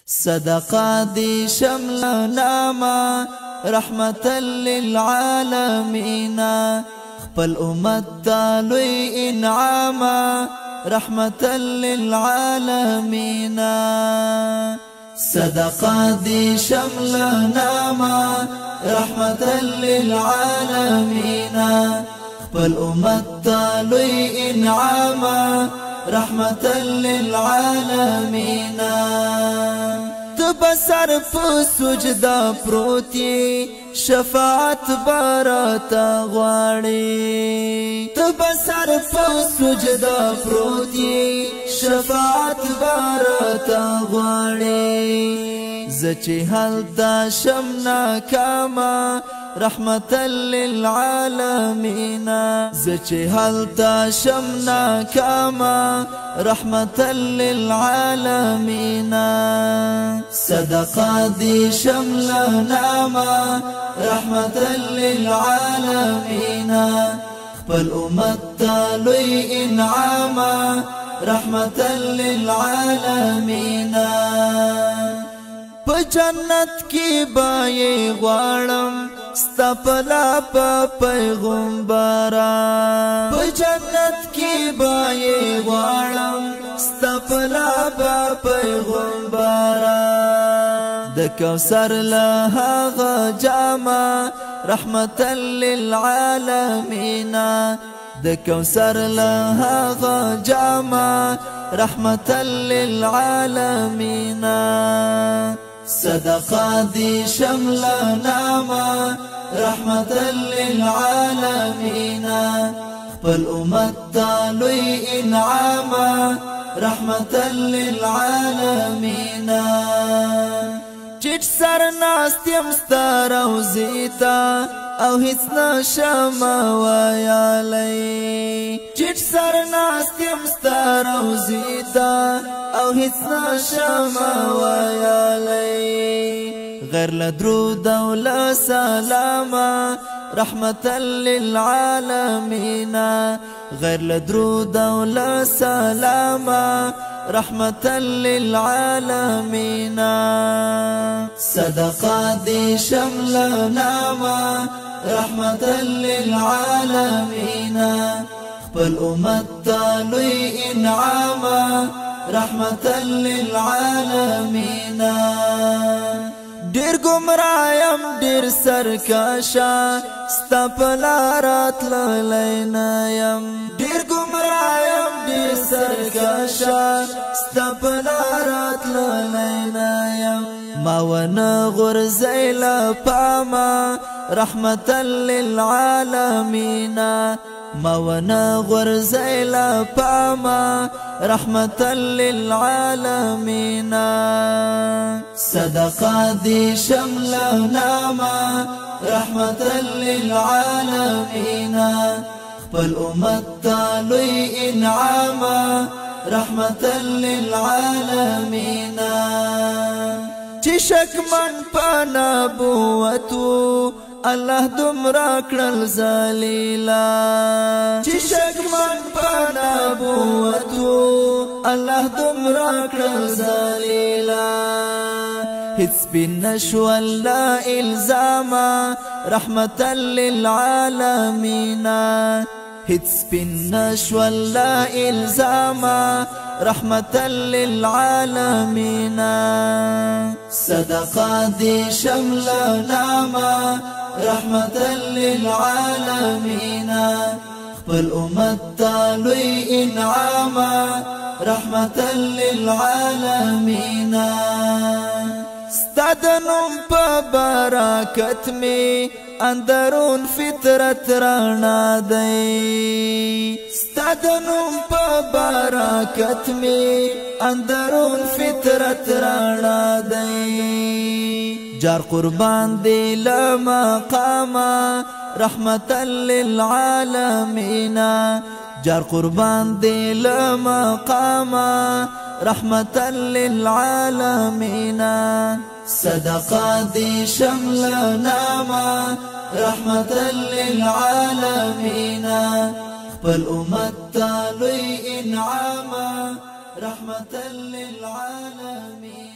صدقه دي شمل نامه رحمة للعالمين خپل امت تالوی انعاما رحمة للعالمين صدقه دي شمل نامه رحمة للعالمين خپل امت تالوی انعاما رحمة للعالمين تبصر فسجدا پروتی شفاعت براتا غواړي تبصر فسجدا پروتی شفاعت براتا غواړي زچې حل دا شمنا کاما رحمة للعالمين زچې حل دا شمنا کاما رحمة للعالمين صدقه دي شمل نامه رحمة للعالمين خپل امت تالوی انعاما رحمة للعالمين په جنت کې بای غواړم ستا پلا په پیغمبره په جنت کې بای غواړم ستا پلا په پیغمبره د کوثر له هغه جامه رحمة للعالمين د کوثر له هغه جامه رحمة للعالمين صدقه دي شمل نامه رحمة للعالمين خپل امت تالوی انعاما رحمة للعالمين چټ سر ناستیم ستا روزیتا او هیڅ نشم ویالی چټ سر ناستیم ستا روزیتا او هیڅ نشم ویالی غیر لدرود او لسلاما رحمة للعالمين غیر لدرود او لسلاما رحمة للعالمين صدقه دي شمل نامه رحمة للعالمين خپل امت تالوی انعاما رحمة للعالمين ډیر گمرایم ډیر سرکشا ستا پلارات لینایم ډیر گمرایم ډیر سرکشا ستا پلارات لینایم ما ونه غرزیل پاما رحمة للعالمين ما ونه غرزیل پاما رحمة للعالمين صدقه دي شمل نامه رحمة للعالمين خپل امت تالوی انعاما رحمة للعالمين چې شکمن په نبوتو الله دمرا کړل ذلیلا چې شکمن په نبوتو الله دمرا کړل ذلیلا هیڅ بنشو لا الزاما رحمة للعالمين هیڅ بنشو لا الزاما رحمة للعالمين صدقه دي شمل نامه رحمة للعالمين خپل امت تالوی انعاما رحمة للعالمين ستادنم په برکت می اندرون فطرت رانا دی ستادنم په برکت می اندرون فطرت رانا دی جار قربان دی لمقاما رحمة للعالمين جار قربان دی لمقاما رحمة للعالمين صدقه دي شمل نامه رحمة للعالمين خپل امت تالوی انعاما رحمة للعالمين